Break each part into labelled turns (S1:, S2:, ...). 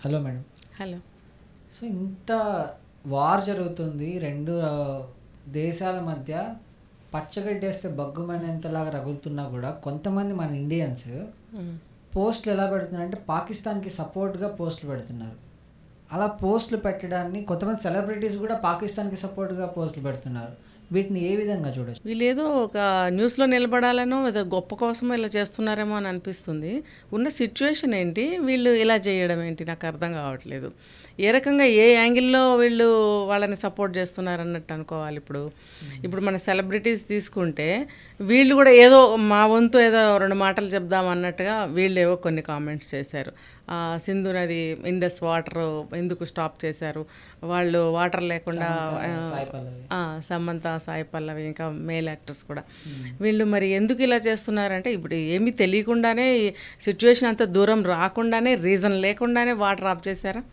S1: Hello madam.
S2: Hello.
S1: So ఇంత war జరుగుతుంది, రెండు దేశాల మధ్య పచ్చగడ్డేస్తే బగ్గుమనేంతలాగా రగులుతున్నా కూడా కొంతమంది మన ఇండియన్స్ పోస్టులు ఎలా పెడుతున్నారు అంటే పాకిస్తాన్కి సపోర్ట్గా పోస్టులు పెడుతున్నారు. అలా పోస్టులు పెట్టడాన్ని కొంతమంది సెలబ్రిటీస్ కూడా పాకిస్తాన్కి సపోర్ట్గా పోస్టులు పెడుతున్నారు. వీటిని ఏ విధంగా చూడొచ్చు?
S2: వీళ్ళు ఏదో ఒక న్యూస్లో నిలబడాలనో ఏదో గొప్ప కోసం ఇలా చేస్తున్నారేమో అని అనిపిస్తుంది. ఉన్న సిచ్యువేషన్ ఏంటి, వీళ్ళు ఇలా చేయడం ఏంటి నాకు అర్థం కావట్లేదు. ఏ రకంగా ఏ యాంగిల్లో వీళ్ళు వాళ్ళని సపోర్ట్ చేస్తున్నారన్నట్టు అనుకోవాలి. ఇప్పుడు మన సెలబ్రిటీస్ తీసుకుంటే వీళ్ళు కూడా ఏదో మా వంతు ఏదో రెండు మాటలు చెప్దాం అన్నట్టుగా వీళ్ళు ఏవో కొన్ని కామెంట్స్ చేశారు. సింధు నది ఇండస్ వాటర్ ఎందుకు స్టాప్ చేశారు, వాళ్ళు వాటర్ లేకుండా సమంత, సాయి పల్లవి, ఇంకా మేల్ యాక్టర్స్ కూడా వీళ్ళు మరి ఎందుకు ఇలా చేస్తున్నారంటే ఇప్పుడు ఏమీ తెలియకుండానే సిచ్యువేషన్ అంత దూరం రాకుండానే రీజన్ లేకుండానే వాటర్ ఆఫ్ చేశారా?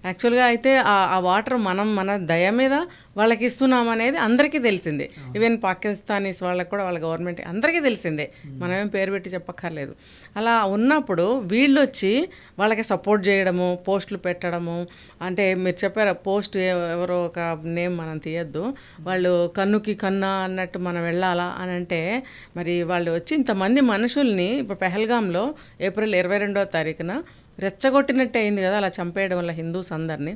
S2: యాక్చువల్గా అయితే ఆ వాటర్ మన దయ మీద వాళ్ళకి ఇస్తున్నాం అనేది అందరికీ తెలిసిందే. ఈవెన్ పాకిస్తానీస్ వాళ్ళకి కూడా వాళ్ళ గవర్నమెంట్ అందరికీ తెలిసిందే, మనమేం పేరు పెట్టి చెప్పక్కర్లేదు. అలా ఉన్నప్పుడు వీళ్ళు వచ్చి వాళ్ళకి సపోర్ట్ చేయడము, పోస్టులు పెట్టడము, అంటే మీరు చెప్పారు పోస్ట్ ఎవరో ఒక నేమ్ మనం తీయద్దు, వాళ్ళు కన్నుకి కన్నా అన్నట్టు మనం వెళ్ళాలా అని అంటే మరి వాళ్ళు వచ్చి ఇంతమంది మనుషుల్ని ఇప్పుడు పెహల్గాంలో ఏప్రిల్ 22వ తారీఖున రెచ్చగొట్టినట్టే అయింది కదా, అలా చంపేయడం వల్ల హిందూస్ అందరినీ.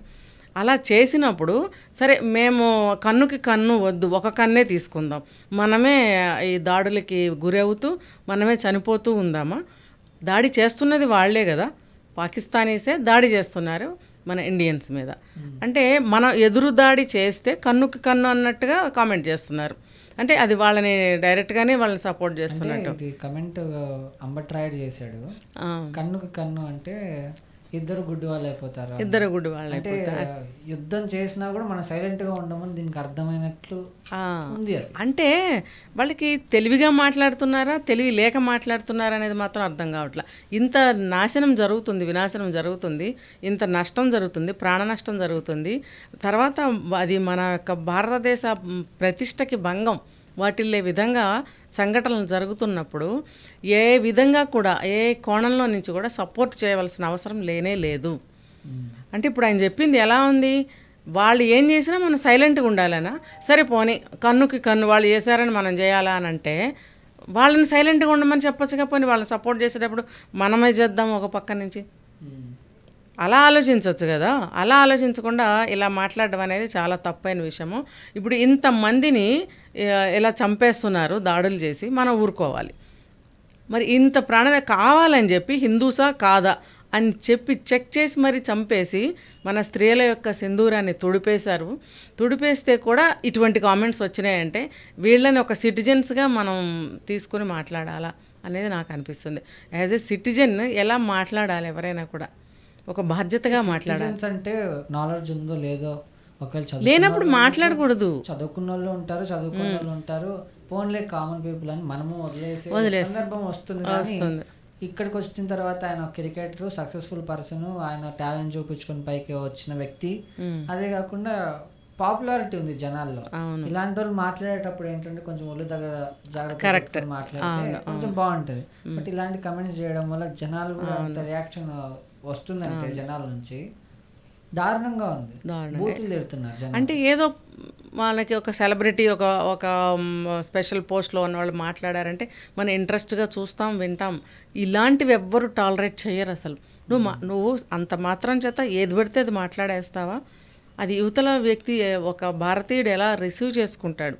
S2: అలా చేసినప్పుడు సరే మేము కన్నుకి కన్ను వద్దు, ఒక కన్నే తీసుకుందాం, మనమే ఈ దాడులకి గురవుతూ మనమే చనిపోతూ ఉందామా? దాడి చేస్తున్నది వాళ్లే కదా, పాకిస్తానీసే దాడి చేస్తున్నారు మన ఇండియన్స్ మీద. అంటే మనం ఎదురు దాడి చేస్తే కన్నుకి కన్ను అన్నట్టుగా కామెంట్ చేస్తున్నారు. అంటే అది వాళ్ళని డైరెక్ట్గానే వాళ్ళని సపోర్ట్ చేస్తున్నట్టు.
S1: కమెంట్ అంబట్రాయుడు చేశాడు, కన్నుకి కన్ను అంటే ఇద్దరు గుడ్డి వాళ్ళు అయిపోతారు,
S2: ఇద్దరు గుడ్డి వాళ్ళు
S1: అంటే యుద్ధం చేసినా కూడా మనం సైలెంట్గా ఉండమని దీనికి అర్థమైనట్లు ఉంది.
S2: అంటే వాళ్ళకి తెలివిగా మాట్లాడుతున్నారా, తెలివి లేక మాట్లాడుతున్నారా అనేది మాత్రం అర్థం కావట్లేదు. ఇంత నాశనం జరుగుతుంది, వినాశనం జరుగుతుంది, ఇంత నష్టం జరుగుతుంది, ప్రాణ నష్టం జరుగుతుంది, తర్వాత అది మన యొక్క భారతదేశ ప్రతిష్టకి భంగం వాటిల్లే విధంగా సంఘటనలు జరుగుతున్నప్పుడు ఏ విధంగా కూడా ఏ కోణంలో నుంచి కూడా సపోర్ట్ చేయవలసిన అవసరం లేనే లేదు. అంటే ఇప్పుడు ఆయన చెప్పింది ఎలా ఉంది, వాళ్ళు ఏం చేసినా మనం సైలెంట్గా ఉండాలనా? సరే పోనీ కన్నుకి కన్ను వాళ్ళు చేశారని మనం చేయాలా అని అంటే వాళ్ళని సైలెంట్గా ఉండమని చెప్పొచ్చుగా, పోనీ వాళ్ళని సపోర్ట్ చేసేటప్పుడు మనమే చేద్దాం ఒక పక్క నుంచి, అలా ఆలోచించవచ్చు కదా. అలా ఆలోచించకుండా ఇలా మాట్లాడడం అనేది చాలా తప్పైన విషయము. ఇప్పుడు ఇంతమందిని ఇలా చంపేస్తున్నారు దాడులు చేసి, మనం ఊరుకోవాలి? మరి ఇంత ప్రాణాలు కావాలని చెప్పి హిందూసా కాదా అని చెప్పి చెక్ చేసి మరి చంపేసి మన స్త్రీల యొక్క సింధూరాన్ని తుడిపేశారు. తుడిపేస్తే కూడా ఇటువంటి కామెంట్స్ వచ్చినాయంటే వీళ్ళని ఒక సిటిజన్స్గా మనం తీసుకుని మాట్లాడాలా అనేది నాకు అనిపిస్తుంది. యాజ్ ఏ సిటిజన్ ఎలా మాట్లాడాలి ఎవరైనా కూడా ఒక బాధ్యతగా మాట్లాడాలి.
S1: అంటే నాలెడ్జ్ ఉందో లేదో, ఒకవేళ
S2: లేనప్పుడు మాట్లాడకూడదు.
S1: చదువుకున్న వాళ్ళు ఉంటారు, చదువుకున్న వాళ్ళు ఉంటారు, ఫోన్లే కామన్ పీపుల్ అని మనము వదిలేసే సందర్భం వస్తుంది. కానీ ఇక్కడికి వచ్చిన తర్వాత ఆయన క్రికెటర్, సక్సెస్ఫుల్ పర్సన్, ఆయన టాలెంట్ చూపించుకుని పైకి వచ్చిన వ్యక్తి, అదే కాకుండా పాపులారిటీ ఉంది జనాల్లో. ఇలాంటి వాళ్ళు మాట్లాడేటప్పుడు ఏంటంటే కొంచెం ఒళ్ళు దగ్గర జాగ్రత్త మాట్లాడితే కొంచెం బాగుంటుంది. బట్ ఇలాంటి కమెంట్స్ చేయడం వల్ల జనాలు కూడా అంత రియాక్షన్ వస్తుందంటే జనాల నుంచి దారుణంగా ఉంది, బూతులు తిడుతున్నారు.
S2: అంటే ఏదో వాళ్ళకి ఒక సెలబ్రిటీ ఒక స్పెషల్ పోస్ట్లో ఉన్న వాళ్ళు మాట్లాడారంటే మనం ఇంట్రెస్ట్గా చూస్తాం, వింటాం. ఇలాంటివి ఎవ్వరు టాలరేట్ చేయరు అసలు. నువ్వు అంత మాత్రం చేత ఏది పడితే అది మాట్లాడేస్తావా? అది యువతల వ్యక్తి ఒక భారతీయుడు ఎలా రిసీవ్ చేసుకుంటాడు?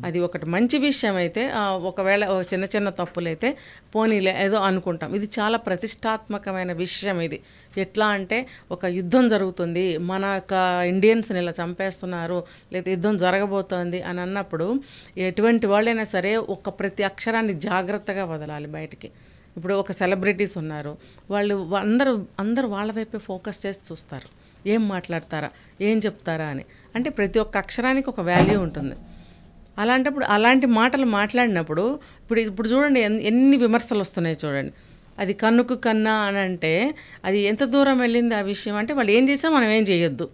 S2: అది ఒకటి మంచి విషయం అయితే, ఒకవేళ చిన్న చిన్న తప్పులైతే పోనీలే ఏదో అనుకుంటాం. ఇది చాలా ప్రతిష్టాత్మకమైన విషయం. ఇది ఎట్లా అంటే ఒక యుద్ధం జరుగుతుంది, మన యొక్క ఇండియన్స్ని ఇలా చంపేస్తున్నారు, లేదా యుద్ధం జరగబోతోంది అని అన్నప్పుడు ఎటువంటి వాళ్ళైనా సరే ఒక ప్రతి అక్షరాన్ని జాగ్రత్తగా వదలాలి బయటికి. ఇప్పుడు ఒక సెలబ్రిటీస్ ఉన్నారు, వాళ్ళు అందరూ వాళ్ళ వైపే ఫోకస్ చేసి చూస్తారు, ఏం మాట్లాడతారా, ఏం చెప్తారా అని. అంటే ప్రతి ఒక్క అక్షరానికి ఒక వాల్యూ ఉంటుంది. అలాంటప్పుడు అలాంటి మాటలు మాట్లాడినప్పుడు ఇప్పుడు చూడండి ఎన్ని విమర్శలు వస్తున్నాయి చూడండి. అది కన్నుకు కన్నా అని అంటే అది ఎంత దూరం వెళ్ళింది ఆ విషయం. అంటే వాళ్ళు ఏం చేసినా మనం ఏం చేయొద్దు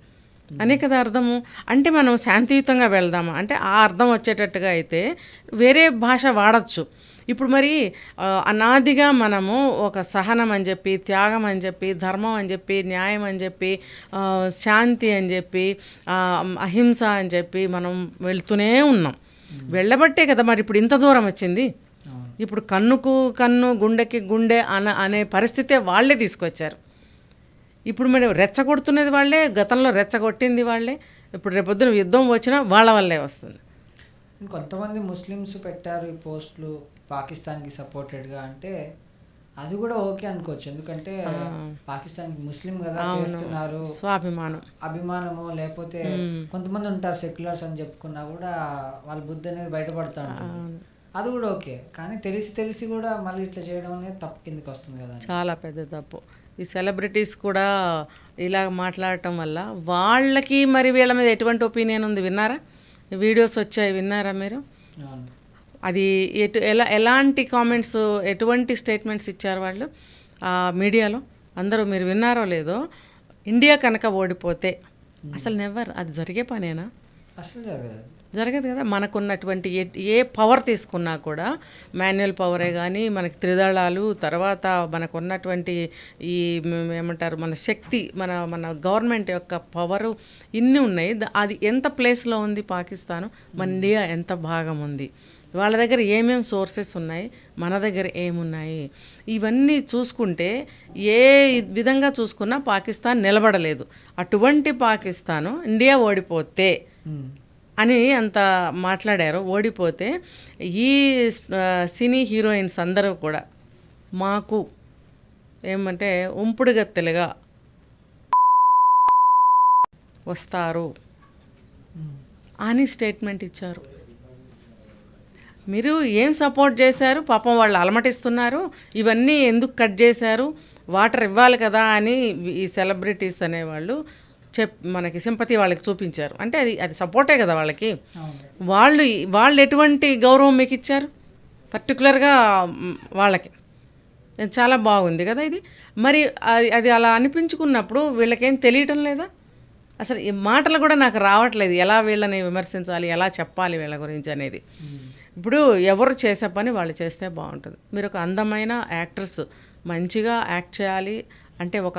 S2: అనే కదా అర్థము. అంటే మనం శాంతియుతంగా వెళ్దామా అంటే ఆ అర్థం వచ్చేటట్టుగా అయితే వేరే భాష వాడచ్చు. ఇప్పుడు మరి అనాదిగా మనము ఒక సహనం అని చెప్పి, త్యాగం అని చెప్పి, ధర్మం అని చెప్పి, న్యాయం అని చెప్పి, శాంతి అని చెప్పి, అహింస అని చెప్పి మనం వెళ్తూనే ఉన్నాం. వెళ్ళబట్టే కదా మరి ఇప్పుడు ఇంత దూరం వచ్చింది. ఇప్పుడు కన్నుకు కన్ను, గుండెకి గుండె అనే పరిస్థితే వాళ్ళే తీసుకొచ్చారు. ఇప్పుడు మరి రెచ్చగొడుతున్నది వాళ్ళే, గతంలో రెచ్చగొట్టింది వాళ్ళే. ఇప్పుడు రేపొద్దున యుద్ధం వచ్చినా వాళ్ళ వల్లే వస్తుంది.
S1: కొంతమంది ముస్లిమ్స్ పెట్టారు ఈ పోస్టులు పాకిస్తాన్కి సపోర్టెడ్గా, అంటే అది కూడా ఓకే అనుకోవచ్చు. ఎందుకంటే పాకిస్తాన్కి ముస్లిం కదా చేస్తున్నారు, అభిమానమో లేకపోతే కొంతమంది ఉంటారు సెక్యులర్స్ అని చెప్పుకున్నా కూడా వాళ్ళ బుద్ధి అనేది బయటపడతా ఉంటుంది. అది కూడా ఓకే, కానీ తెలిసి కూడా మళ్ళీ ఇట్లా చేయడం అనేది తప్పు కిందకి వస్తుంది కదా.
S2: చాలా పెద్ద తప్పు. ఈ సెలబ్రిటీస్ కూడా ఇలా మాట్లాడటం వల్ల వాళ్ళకి మరి వీళ్ళ మీద ఎటువంటి ఒపీనియన్ ఉంది విన్నారా? వీడియోస్ వచ్చాయి, విన్నారా మీరు? అది ఎలాంటి కామెంట్స్, ఎటువంటి స్టేట్మెంట్స్ ఇచ్చారు వాళ్ళు మీడియాలో? అందరూ మీరు విన్నారో లేదో, ఇండియా కనుక ఓడిపోతే అసలు నెవర్, అది జరిగే పనేనా?
S1: అసలు
S2: జరగదు కదా. మనకున్నటువంటి ఏ పవర్ తీసుకున్నా కూడా, మాన్యువల్ పవరే కానీ, మనకి త్రిదళాలు, తర్వాత మనకున్నటువంటి ఈ ఏమంటారు మన శక్తి, మన గవర్నమెంట్ యొక్క పవరు ఇన్ని ఉన్నాయి. అది ఎంత ప్లేస్లో ఉంది పాకిస్తాను, మన ఇండియా ఎంత భాగం ఉంది, వాళ్ళ దగ్గర ఏమేమి సోర్సెస్ ఉన్నాయి, మన దగ్గర ఏమున్నాయి, ఇవన్నీ చూసుకుంటే ఏ విధంగా చూసుకున్నా పాకిస్తాన్ నిలబడలేదు. అటువంటి పాకిస్తాను ఇండియా ఓడిపోతే అని అంత మాట్లాడారు. ఓడిపోతే ఈ సినీ హీరోయిన్స్ అందరూ కూడా మాకు ఏమంటే ఉంపుడుగత్తెలుగా వస్తారు అని స్టేట్మెంట్ ఇచ్చారు. మీరు ఏం సపోర్ట్ చేశారు? పాపం వాళ్ళు అలమటిస్తున్నారు, ఇవన్నీ ఎందుకు కట్ చేశారు, వాటర్ ఇవ్వాలి కదా అని ఈ సెలబ్రిటీస్ అనేవాళ్ళు మనకి సింపతి వాళ్ళకి చూపించారు. అంటే అది సపోర్టే కదా వాళ్ళకి. వాళ్ళు ఎటువంటి గౌరవం మీకు ఇచ్చారు పర్టికులర్గా వాళ్ళకి? చాలా బాగుంది కదా ఇది. మరి అది అలా అనిపించుకున్నప్పుడు వీళ్ళకేం తెలియటం లేదా? అసలు ఈ మాటలు కూడా నాకు రావట్లేదు, ఎలా వీళ్ళని విమర్శించాలి, ఎలా చెప్పాలి వీళ్ళ గురించి అనేది. ఇప్పుడు ఎవరు చేసే పని వాళ్ళు చేస్తే బాగుంటుంది. మీరు ఒక అందమైన యాక్ట్రెస్, మంచిగా యాక్ట్ చేయాలి అంటే ఒక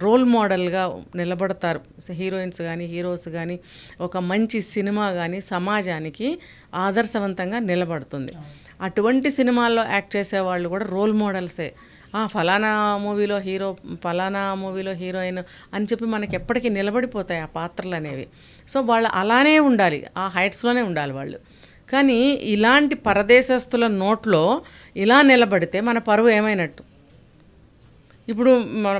S2: రోల్ మోడల్గా నిలబడతారు హీరోయిన్స్ కానీ, హీరోస్ కానీ. ఒక మంచి సినిమా కానీ సమాజానికి ఆదర్శవంతంగా నిలబడుతుంది. అటువంటి సినిమాల్లో యాక్ట్ చేసేవాళ్ళు కూడా రోల్ మోడల్సే. ఫలానా మూవీలో హీరో, ఫలానా మూవీలో హీరోయిన్ అని చెప్పి మనకి ఎప్పటికీ నిలబడిపోతాయి ఆ పాత్రలు అనేవి. సో వాళ్ళు అలానే ఉండాలి, ఆ హైట్స్లోనే ఉండాలి వాళ్ళు. కానీ ఇలాంటి పరదేశస్తుల నోట్లో ఇలా నిలబడితే మన పరువు ఏమైనట్టు? ఇప్పుడు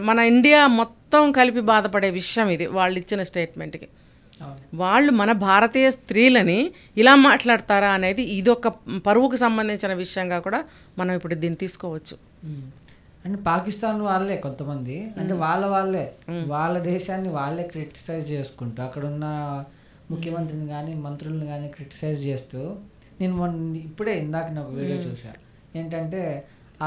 S2: మన ఇండియా మొత్తం కలిపి బాధపడే విషయం ఇది, వాళ్ళు ఇచ్చిన స్టేట్మెంట్కి. వాళ్ళు మన భారతీయ స్త్రీలని ఇలా మాట్లాడతారా అనేది ఇదొక పరువుకు సంబంధించిన విషయంగా కూడా మనం ఇప్పుడు దీన్ని తీసుకోవచ్చు.
S1: అంటే పాకిస్తాన్ వాళ్ళే కొంతమంది, అంటే వాళ్ళే వాళ్ళ దేశాన్ని వాళ్ళే క్రిటిసైజ్ చేసుకుంటూ, అక్కడున్న ముఖ్యమంత్రిని కానీ మంత్రులను కానీ క్రిటిసైజ్ చేస్తూ, నేను ఇప్పుడే ఇందాక నాకు వీడియో చూసా, ఏంటంటే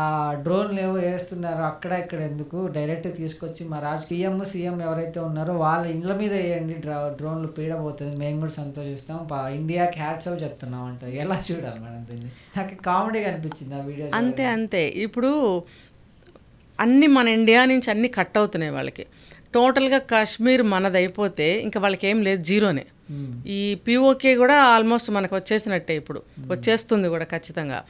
S1: ఆ డ్రోన్లు ఏవో వేస్తున్నారు అక్కడ ఇక్కడ ఎందుకు, డైరెక్ట్ తీసుకొచ్చి మా పిఎం సీఎం ఎవరైతే ఉన్నారో వాళ్ళ ఇండ్ల మీద వేయండి డ్రోన్లు, పీడపోతుంది, మేము కూడా సంతోషిస్తాం, ఇండియాకి హ్యాట్స్ ఆఫ్ చెప్తున్నాం అంట. ఎలా చూడాలి మనం దీన్ని? నాకు కామెడీగా అనిపించింది ఆ వీడియో.
S2: అంతే ఇప్పుడు అన్నీ మన ఇండియా నుంచి అన్నీ కట్ అవుతున్నాయి వాళ్ళకి. టోటల్గా కాశ్మీర్ మనదైపోతే ఇంకా వాళ్ళకి ఏం లేదు, జీరోనే. ఈ పిఓకే కూడా ఆల్మోస్ట్ మనకు వచ్చేసినట్టే, ఇప్పుడు వచ్చేస్తుంది కూడా ఖచ్చితంగా.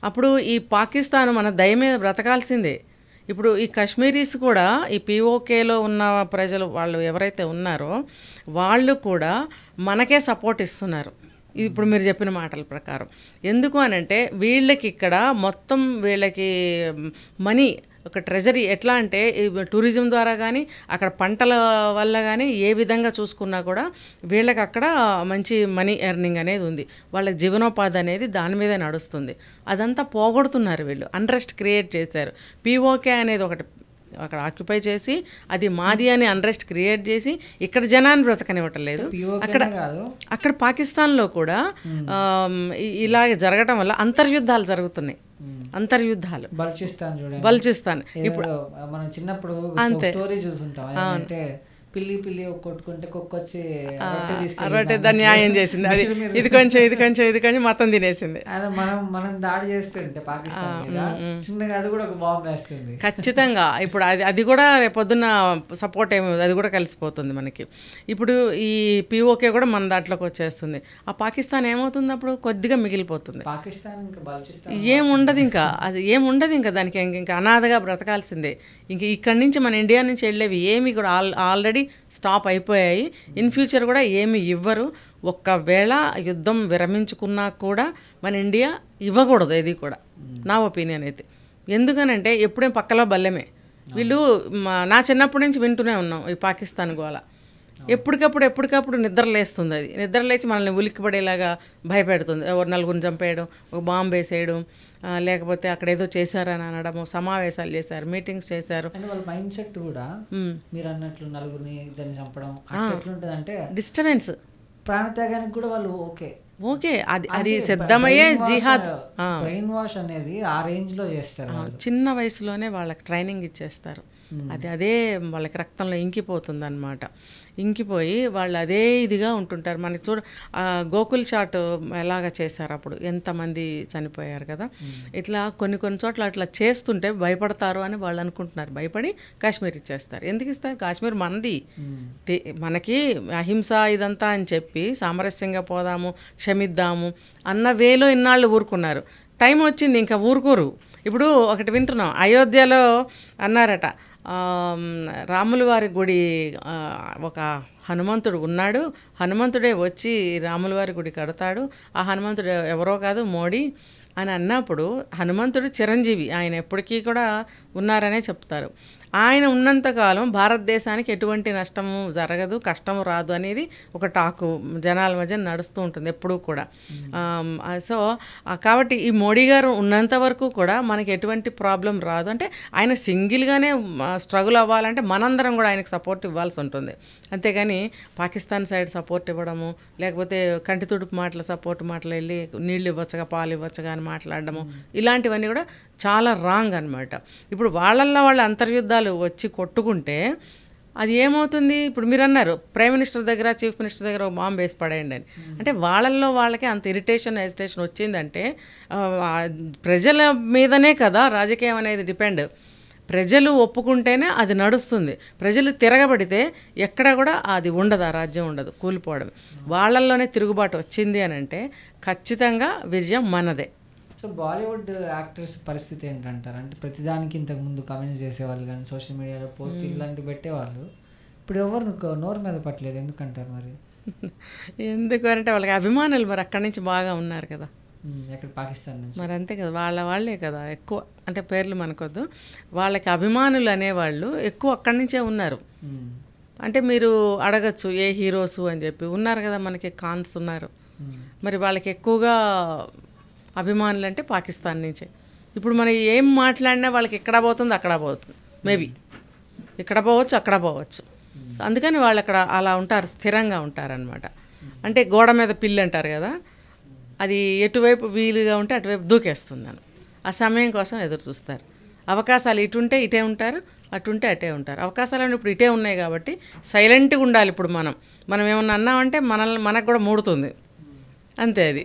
S2: అప్పుడు ఈ పాకిస్తాన్ మన దయ మీద బ్రతకాల్సిందే. ఇప్పుడు ఈ కాశ్మీరీస్ కూడా ఈ పిఓకేలో ఉన్న ప్రజలు వాళ్ళు ఎవరైతే ఉన్నారో వాళ్ళు కూడా మనకే సపోర్ట్ ఇస్తున్నారు ఇప్పుడు మీరు చెప్పిన మాటల ప్రకారం. ఎందుకు అనంటే వీళ్ళకి ఇక్కడ మొత్తం వీళ్ళకి మనీ, ఒక ట్రెజరీ ఎట్లా అంటే టూరిజం ద్వారా కానీ, అక్కడ పంటల వల్ల కానీ, ఏ విధంగా చూసుకున్నా కూడా వీళ్ళకి అక్కడ మంచి మనీ ఎర్నింగ్ అనేది ఉంది. వాళ్ళ జీవనోపాధి అనేది దాని మీదే నడుస్తుంది. అదంతా పోగొడుతున్నారు వీళ్ళు, అన్రెస్ట్ క్రియేట్ చేశారు. పిఓకే అనేది ఒకటి అక్కడ ఆక్యుపై చేసి అది మాది అని అన్రెస్ట్ క్రియేట్ చేసి ఇక్కడ జనాన్ని బ్రతకనివ్వటం లేదు. అక్కడ పాకిస్తాన్లో కూడా ఇలాగ జరగటం వల్ల అంతర్యుద్ధాలు జరుగుతున్నాయి. అంతర్యుద్ధాలు
S1: బల్చిస్తాన్
S2: ఇప్పుడు
S1: మనం చిన్నప్పుడు స్టోరీ చూస్తుంటాం, అంటే పిల్లి పిల్లి కొట్టుకుంటే కుక్కొచ్చి
S2: రొట్టె దాన్ని న్యాయం చేసింది. అది ఇది కొంచెం మొత్తం తినేసింది.
S1: మనం దాడి చేస్తుంటే పాకిస్తాన్ మీద చిన్నగా అది కూడా ఒక బాంబు వేస్తుంది.
S2: ఖచ్చితంగా. ఇప్పుడు అది కూడా రేపొద్దున సపోర్ట్ ఏమి, అది కూడా కలిసిపోతుంది మనకి. ఇప్పుడు ఈ పిఓకే కూడా మన దాంట్లోకి వచ్చేస్తుంది. ఆ పాకిస్తాన్ ఏమవుతుంది అప్పుడు? కొద్దిగా మిగిలిపోతుంది.
S1: పాకిస్తాన్
S2: ఏముండదు ఇంకా దానికి ఇంకా అనాథగా బ్రతకాల్సిందే. ఇంక ఇక్కడి నుంచి మన ఇండియా నుంచి వెళ్ళేవి ఏమి కూడా ఆల్రెడీ స్టాప్ అయిపోయాయి. ఇన్ ఫ్యూచర్ కూడా ఏమి ఇవ్వరు. ఒక్కవేళ యుద్ధం విరమించుకున్నా కూడా మన ఇండియా ఇవ్వకూడదు ఏది కూడా, నా ఒపీనియన్ అయితే. ఎందుకనంటే ఎప్పుడేం పక్కలో బల్లెమే. వీళ్ళు నా చిన్నప్పటి నుంచి వింటూనే ఉన్నాం ఈ పాకిస్తాన్ గోల. ఎప్పటికప్పుడు నిద్రలేస్తుంది. అది నిద్రలేచి మనల్ని ఉలిక్కిపడేలాగా భయపెడుతుంది. ఎవరు నలుగురిని చంపేయడం, ఒక బాంబు వేసేయడం, లేకపోతే అక్కడ ఏదో చేశారని అనడము, సమావేశాలు చేశారు, మీటింగ్స్ చేశారు.
S1: వాళ్ళ మైండ్ సెట్ కూడా మీరు అన్నట్లు నలుగురిని ఇద్దరిని చంపడం ఎట్లుంటుందంటే
S2: డిస్టర్బెన్స్,
S1: ప్రాణత్యాగానికి కూడా వాళ్ళు ఓకే.
S2: అది సిద్ధమయ్యే జిహాద్.
S1: బ్రెయిన్ వాష్ అనేది ఆ రేంజ్ లో చేస్తారు.
S2: చిన్న వయసులోనే వాళ్ళకి ట్రైనింగ్ ఇచ్చేస్తారు. అదే వాళ్ళకి రక్తంలో ఇంకిపోతుంది అన్నమాట. ఇంకిపోయి వాళ్ళు అదే ఇదిగా ఉంటుంటారు. మనకి గోకుల్ చాట్ ఎలాగ చేశారు అప్పుడు, ఎంతమంది చనిపోయారు కదా. ఇట్లా కొన్ని చోట్ల అట్లా చేస్తుంటే భయపడతారు అని వాళ్ళు అనుకుంటున్నారు. భయపడి కాశ్మీర్ ఇచ్చేస్తారు. ఎందుకు ఇస్తారు? కాశ్మీర్ మనది, మనకి అహింస ఇదంతా అని చెప్పి సామరస్యంగా పోదాము, క్షమిద్దాము అన్న వేలో ఇన్నాళ్ళు ఊరుకున్నారు. టైం వచ్చింది ఇంకా ఊరుకోరు. ఇప్పుడు ఒకటి వింటున్నాం, అయోధ్యలో అన్నారట, రాముల వారి గుడి, ఒక హనుమంతుడు ఉన్నాడు, హనుమంతుడే వచ్చి రాముల వారి గుడి కడతాడు, ఆ హనుమంతుడు ఎవరో కాదు మోడీ అని అన్నప్పుడు, హనుమంతుడు చిరంజీవి, ఆయన ఎప్పటికీ కూడా ఉన్నారనే చెప్తారు. ఆయన ఉన్నంతకాలం భారతదేశానికి ఎటువంటి నష్టము జరగదు, కష్టము రాదు అనేది ఒక టాకు జనాల మధ్య నడుస్తూ ఉంటుంది ఎప్పుడూ కూడా. సో కాబట్టి ఈ మోడీ గారు ఉన్నంత వరకు కూడా మనకి ఎటువంటి ప్రాబ్లం రాదు. అంటే ఆయన సింగిల్గానే స్ట్రగుల్ అవ్వాలంటే మనందరం కూడా ఆయనకు సపోర్ట్ ఇవ్వాల్సి ఉంటుంది. అంతేగాని పాకిస్తాన్ సైడ్ సపోర్ట్ ఇవ్వడము, లేకపోతే కంటి తుడుపు సపోర్ట్ మాటలు వెళ్ళి నీళ్ళు ఇవ్వచ్చుగా పాలు ఇవ్వచ్చుగా అని మాట్లాడడము, ఇలాంటివన్నీ కూడా చాలా రాంగ్ అనమాట. ఇప్పుడు వాళ్ళల్లో వాళ్ళ అంతర్యుద్ధాలు వచ్చి కొట్టుకుంటే అది ఏమవుతుంది? ఇప్పుడు మీరు అన్నారు ప్రైమ్ మినిస్టర్ దగ్గర, చీఫ్ మినిస్టర్ దగ్గర ఒక బాంబు వేసి పడేయండి అని. అంటే వాళ్ళల్లో వాళ్ళకి అంత ఎజిటేషన్ వచ్చిందంటే ప్రజల మీదనే కదా రాజకీయం అనేది డిపెండ్. ప్రజలు ఒప్పుకుంటేనే అది నడుస్తుంది. ప్రజలు తిరగబడితే ఎక్కడ కూడా అది ఉండదు, ఆ రాజ్యం ఉండదు, కూలిపోవడం. వాళ్ళల్లోనే తిరుగుబాటు వచ్చింది అని అంటే ఖచ్చితంగా విజయం మనదే.
S1: సో బాలీవుడ్ యాక్టర్స్ పరిస్థితి ఏంటంటారు? అంటే ప్రతిదానికి ఇంతకుముందు కమెంట్స్ చేసేవాళ్ళు, కానీ సోషల్ మీడియాలో పోస్ట్ ఇలాంటివి పెట్టేవాళ్ళు. ఇప్పుడు ఎవరు నోరు మీద పట్టలేదు, ఎందుకంటారు మరి?
S2: ఎందుకంటే వాళ్ళకి అభిమానులు మరి అక్కడి నుంచి బాగా ఉన్నారు కదా,
S1: ఎక్కడ పాకిస్తాన్ నుంచి.
S2: మరి అంతే కదా, వాళ్ళే కదా ఎక్కువ. అంటే పేర్లు మనకొద్దు, వాళ్ళకి అభిమానులు అనేవాళ్ళు ఎక్కువ అక్కడి నుంచే ఉన్నారు. అంటే మీరు అడగచ్చు ఏ హీరోసు అని చెప్పి, ఉన్నారు కదా మనకి ఖాన్స్ ఉన్నారు. మరి వాళ్ళకి ఎక్కువగా అభిమానులు అంటే పాకిస్తాన్ నుంచే. ఇప్పుడు మనం ఏం మాట్లాడినా వాళ్ళకి ఎక్కడ పోతుంది అక్కడ పోతుంది, మేబీ ఇక్కడ పోవచ్చు అక్కడ పోవచ్చు. అందుకని వాళ్ళు అక్కడ అలా ఉంటారు, స్థిరంగా ఉంటారనమాట. అంటే గోడ మీద పిల్లి అంటారు కదా, అది ఎటువైపు వీలుగా ఉంటే అటువైపు దూకేస్తుందని ఆ సమయం కోసం ఎదురు చూస్తారు. అవకాశాలు ఇటుంటే ఇటే ఉంటారు, అటుంటే అటే ఉంటారు. అవకాశాలు ఇప్పుడు ఇటే ఉన్నాయి కాబట్టి సైలెంట్గా ఉండాలి. ఇప్పుడు మనం ఏమన్నా అన్నామంటే మనకు కూడా మూడుతుంది, అంతే. అది